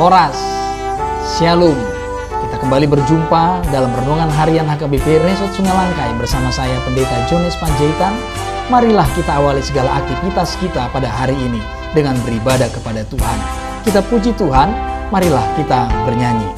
Horas, Shalom. Kita kembali berjumpa dalam Renungan Harian HKBP Resort Sungai Langkai bersama saya Pendeta Jones Panjaitan. Marilah kita awali segala aktivitas kita pada hari ini dengan beribadah kepada Tuhan. Kita puji Tuhan, marilah kita bernyanyi.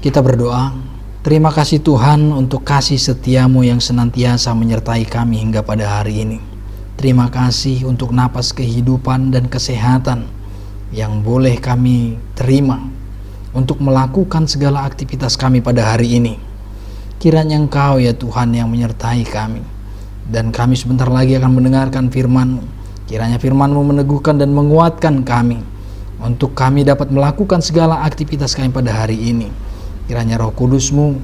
Kita berdoa. Terima kasih Tuhan untuk kasih setiamu yang senantiasa menyertai kami hingga pada hari ini. Terima kasih untuk napas kehidupan dan kesehatan yang boleh kami terima untuk melakukan segala aktivitas kami pada hari ini. Kiranya Engkau ya Tuhan yang menyertai kami, dan kami sebentar lagi akan mendengarkan firman-Mu. Kiranya firman-Mu meneguhkan dan menguatkan kami untuk kami dapat melakukan segala aktivitas kami pada hari ini. Kiranya Roh Kudus-Mu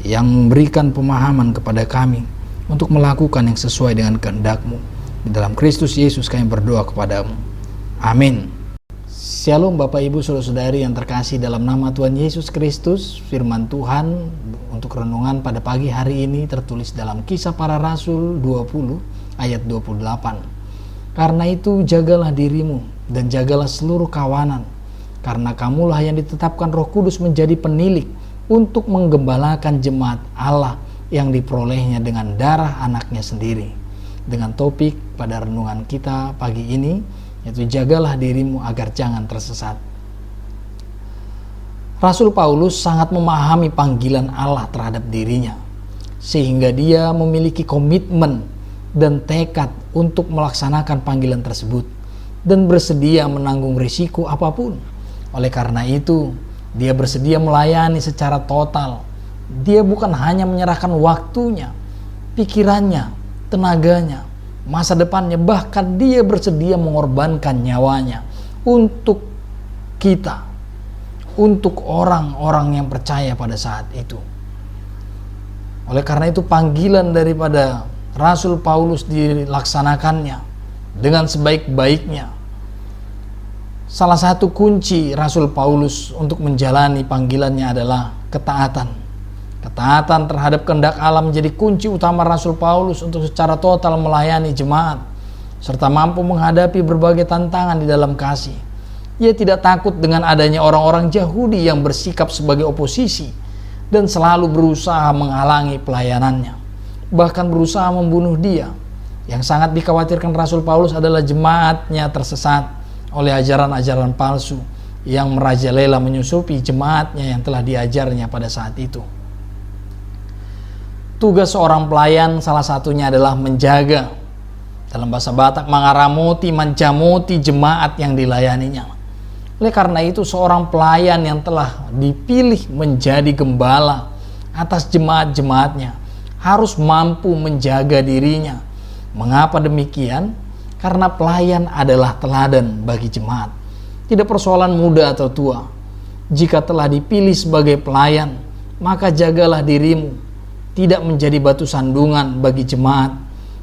yang memberikan pemahaman kepada kami untuk melakukan yang sesuai dengan kehendak-Mu. Di dalam Kristus Yesus kami berdoa kepada-Mu. Amin. Shalom Bapak Ibu Saudara-saudari yang terkasih dalam nama Tuhan Yesus Kristus. Firman Tuhan untuk renungan pada pagi hari ini tertulis dalam Kisah Para Rasul 20 ayat 28. Karena itu jagalah dirimu dan jagalah seluruh kawanan, karena kamulah yang ditetapkan Roh Kudus menjadi penilik untuk menggembalakan jemaat Allah yang diperolehnya dengan darah anaknya sendiri. Dengan topik pada renungan kita pagi ini, yaitu jagalah dirimu agar jangan tersesat. Rasul Paulus sangat memahami panggilan Allah terhadap dirinya, sehingga dia memiliki komitmen dan tekad untuk melaksanakan panggilan tersebut dan bersedia menanggung risiko apapun. Oleh karena itu, dia bersedia melayani secara total. Dia bukan hanya menyerahkan waktunya, pikirannya, tenaganya, masa depannya, bahkan dia bersedia mengorbankan nyawanya untuk kita, untuk orang-orang yang percaya pada saat itu. Oleh karena itu, panggilan daripada Rasul Paulus dilaksanakannya dengan sebaik-baiknya. Salah satu kunci Rasul Paulus untuk menjalani panggilannya adalah ketaatan. Ketaatan terhadap kehendak Allah menjadi kunci utama Rasul Paulus untuk secara total melayani jemaat, serta mampu menghadapi berbagai tantangan di dalam kasih. Ia tidak takut dengan adanya orang-orang Yahudi yang bersikap sebagai oposisi dan selalu berusaha menghalangi pelayanannya, bahkan berusaha membunuh dia. Yang sangat dikhawatirkan Rasul Paulus adalah jemaatnya tersesat oleh ajaran-ajaran palsu yang merajalela menyusupi jemaatnya yang telah diajarnya pada saat itu. Tugas seorang pelayan salah satunya adalah menjaga, dalam bahasa Batak mangaramoti, menjamuti jemaat yang dilayaninya. Oleh karena itu, seorang pelayan yang telah dipilih menjadi gembala atas jemaat-jemaatnya harus mampu menjaga dirinya. Mengapa demikian? Karena pelayan adalah teladan bagi jemaat. Tidak persoalan muda atau tua. Jika telah dipilih sebagai pelayan, maka jagalah dirimu tidak menjadi batu sandungan bagi jemaat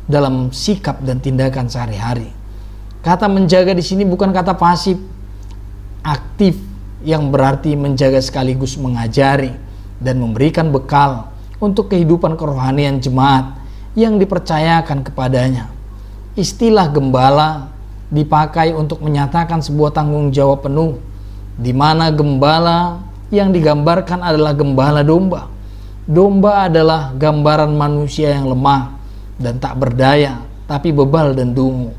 dalam sikap dan tindakan sehari-hari. Kata menjaga di sini bukan kata pasif, aktif, yang berarti menjaga sekaligus mengajari dan memberikan bekal untuk kehidupan kerohanian jemaat yang dipercayakan kepadanya. Istilah gembala dipakai untuk menyatakan sebuah tanggung jawab penuh, di mana gembala yang digambarkan adalah gembala domba. Domba adalah gambaran manusia yang lemah dan tak berdaya, tapi bebal dan dungu,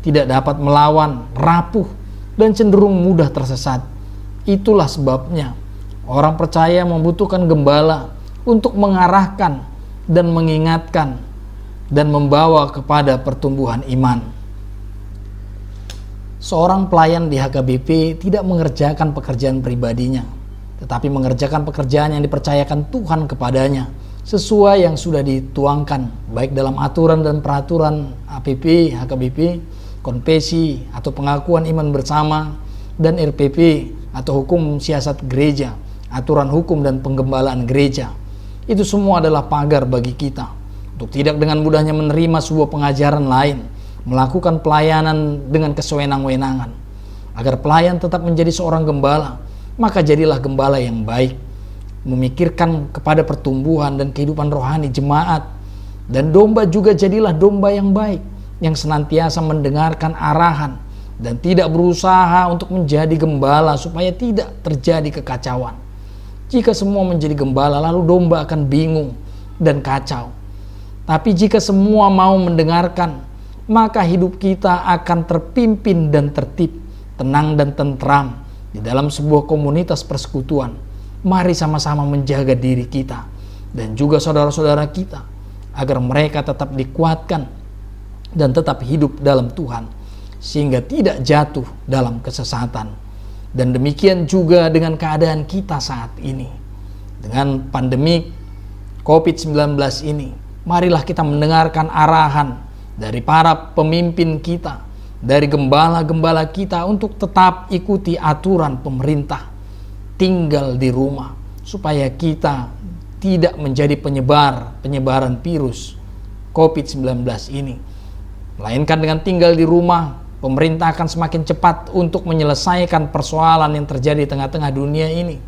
tidak dapat melawan, rapuh, dan cenderung mudah tersesat. Itulah sebabnya orang percaya membutuhkan gembala untuk mengarahkan dan mengingatkan dan membawa kepada pertumbuhan iman. Seorang pelayan di HKBP tidak mengerjakan pekerjaan pribadinya, tetapi mengerjakan pekerjaan yang dipercayakan Tuhan kepadanya sesuai yang sudah dituangkan baik dalam aturan dan peraturan APP, HKBP, konfesi atau pengakuan iman bersama, dan RPP atau hukum siasat gereja, aturan hukum dan penggembalaan gereja. Itu semua adalah pagar bagi kita untuk tidak dengan mudahnya menerima sebuah pengajaran lain, melakukan pelayanan dengan kesewenang-wenangan. Agar pelayan tetap menjadi seorang gembala, maka jadilah gembala yang baik, memikirkan kepada pertumbuhan dan kehidupan rohani jemaat. Dan domba juga jadilah domba yang baik, yang senantiasa mendengarkan arahan dan tidak berusaha untuk menjadi gembala supaya tidak terjadi kekacauan. Jika semua menjadi gembala, lalu domba akan bingung dan kacau. Tapi jika semua mau mendengarkan, maka hidup kita akan terpimpin dan tertib, tenang dan tentram di dalam sebuah komunitas persekutuan. Mari sama-sama menjaga diri kita dan juga saudara-saudara kita agar mereka tetap dikuatkan dan tetap hidup dalam Tuhan, sehingga tidak jatuh dalam kesesatan. Dan demikian juga dengan keadaan kita saat ini. Dengan pandemi COVID-19 ini, marilah kita mendengarkan arahan dari para pemimpin kita, dari gembala-gembala kita untuk tetap ikuti aturan pemerintah, tinggal di rumah, supaya kita tidak menjadi penyebaran virus COVID-19 ini. Melainkan dengan tinggal di rumah, pemerintah akan semakin cepat untuk menyelesaikan persoalan yang terjadi di tengah-tengah dunia ini,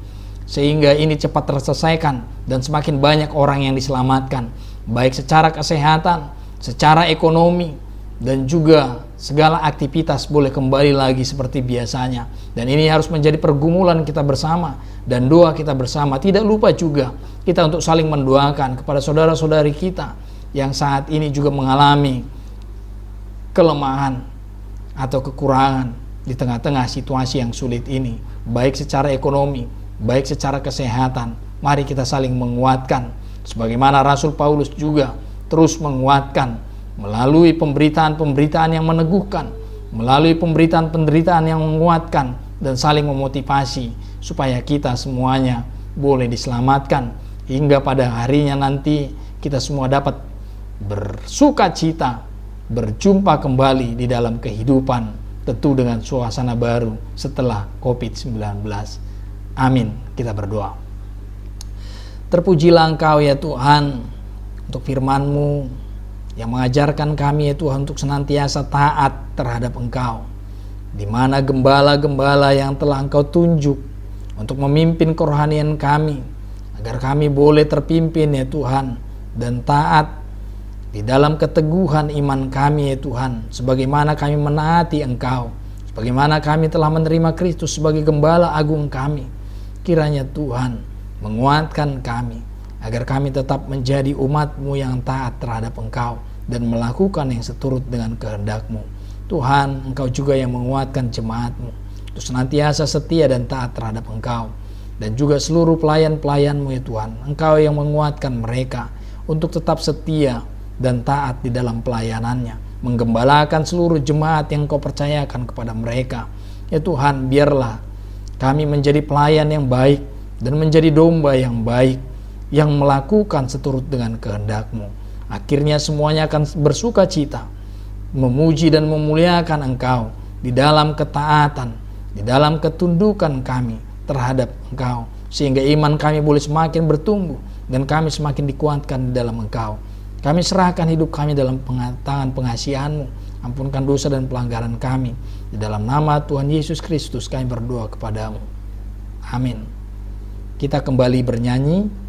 sehingga ini cepat terselesaikan dan semakin banyak orang yang diselamatkan, baik secara kesehatan, secara ekonomi, dan juga segala aktivitas boleh kembali lagi seperti biasanya. Dan ini harus menjadi pergumulan kita bersama dan doa kita bersama. Tidak lupa juga kita untuk saling mendoakan kepada saudara-saudari kita yang saat ini juga mengalami kelemahan atau kekurangan di tengah-tengah situasi yang sulit ini, baik secara ekonomi, baik secara kesehatan. Mari kita saling menguatkan, sebagaimana Rasul Paulus juga terus menguatkan melalui pemberitaan-pemberitaan yang meneguhkan, melalui pemberitaan-penderitaan yang menguatkan dan saling memotivasi supaya kita semuanya boleh diselamatkan hingga pada harinya nanti kita semua dapat bersukacita berjumpa kembali di dalam kehidupan, tentu dengan suasana baru setelah COVID-19. Amin. Kita berdoa. Terpujilah Engkau ya Tuhan untuk firman-Mu yang mengajarkan kami ya Tuhan untuk senantiasa taat terhadap Engkau, di mana gembala-gembala yang telah Engkau tunjuk untuk memimpin kerohanian kami, agar kami boleh terpimpin ya Tuhan dan taat di dalam keteguhan iman kami ya Tuhan, sebagaimana kami menaati Engkau, sebagaimana kami telah menerima Kristus sebagai gembala agung kami. Kiranya Tuhan menguatkan kami, agar kami tetap menjadi umat-Mu yang taat terhadap Engkau dan melakukan yang seturut dengan kehendak-Mu. Tuhan, Engkau juga yang menguatkan jemaat-Mu untuk senantiasa setia dan taat terhadap Engkau, dan juga seluruh pelayan-pelayan-Mu ya Tuhan. Engkau yang menguatkan mereka untuk tetap setia dan taat di dalam pelayanannya, menggembalakan seluruh jemaat yang Kau percayakan kepada mereka. Ya Tuhan, biarlah kami menjadi pelayan yang baik dan menjadi domba yang baik, yang melakukan seturut dengan kehendak-Mu. Akhirnya semuanya akan bersuka cita, memuji dan memuliakan Engkau di dalam ketaatan, di dalam ketundukan kami terhadap Engkau, sehingga iman kami boleh semakin bertumbuh dan kami semakin dikuatkan di dalam Engkau. Kami serahkan hidup kami dalam tangan pengasihan-Mu. Ampunkan dosa dan pelanggaran kami. Di dalam nama Tuhan Yesus Kristus kami berdoa kepadamu. Amin. Kita kembali bernyanyi.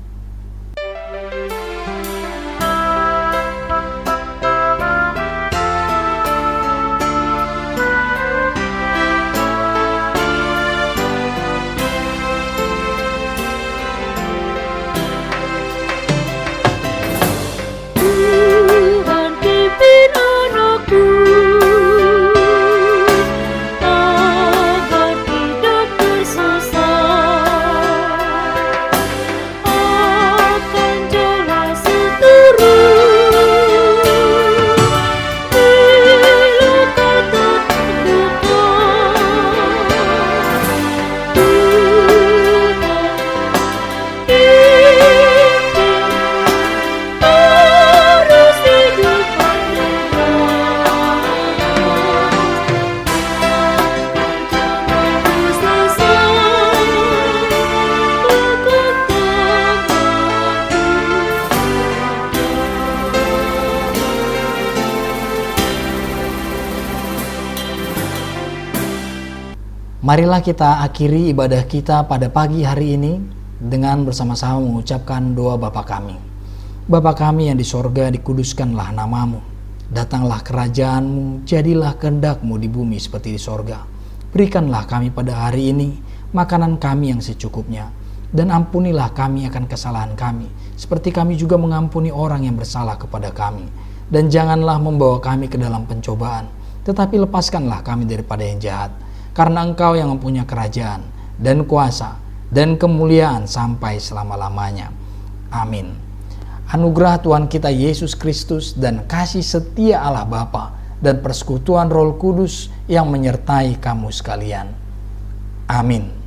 Marilah kita akhiri ibadah kita pada pagi hari ini dengan bersama-sama mengucapkan doa Bapa kami. Bapa kami yang di sorga, dikuduskanlah namamu. Datanglah kerajaanmu, jadilah kehendak-mu di bumi seperti di sorga. Berikanlah kami pada hari ini makanan kami yang secukupnya. Dan ampunilah kami akan kesalahan kami, seperti kami juga mengampuni orang yang bersalah kepada kami. Dan janganlah membawa kami ke dalam pencobaan, tetapi lepaskanlah kami daripada yang jahat. Karena Engkau yang mempunyai kerajaan dan kuasa dan kemuliaan sampai selama-lamanya. Amin. Anugerah Tuhan kita Yesus Kristus dan kasih setia Allah Bapa dan persekutuan Roh Kudus yang menyertai kamu sekalian. Amin.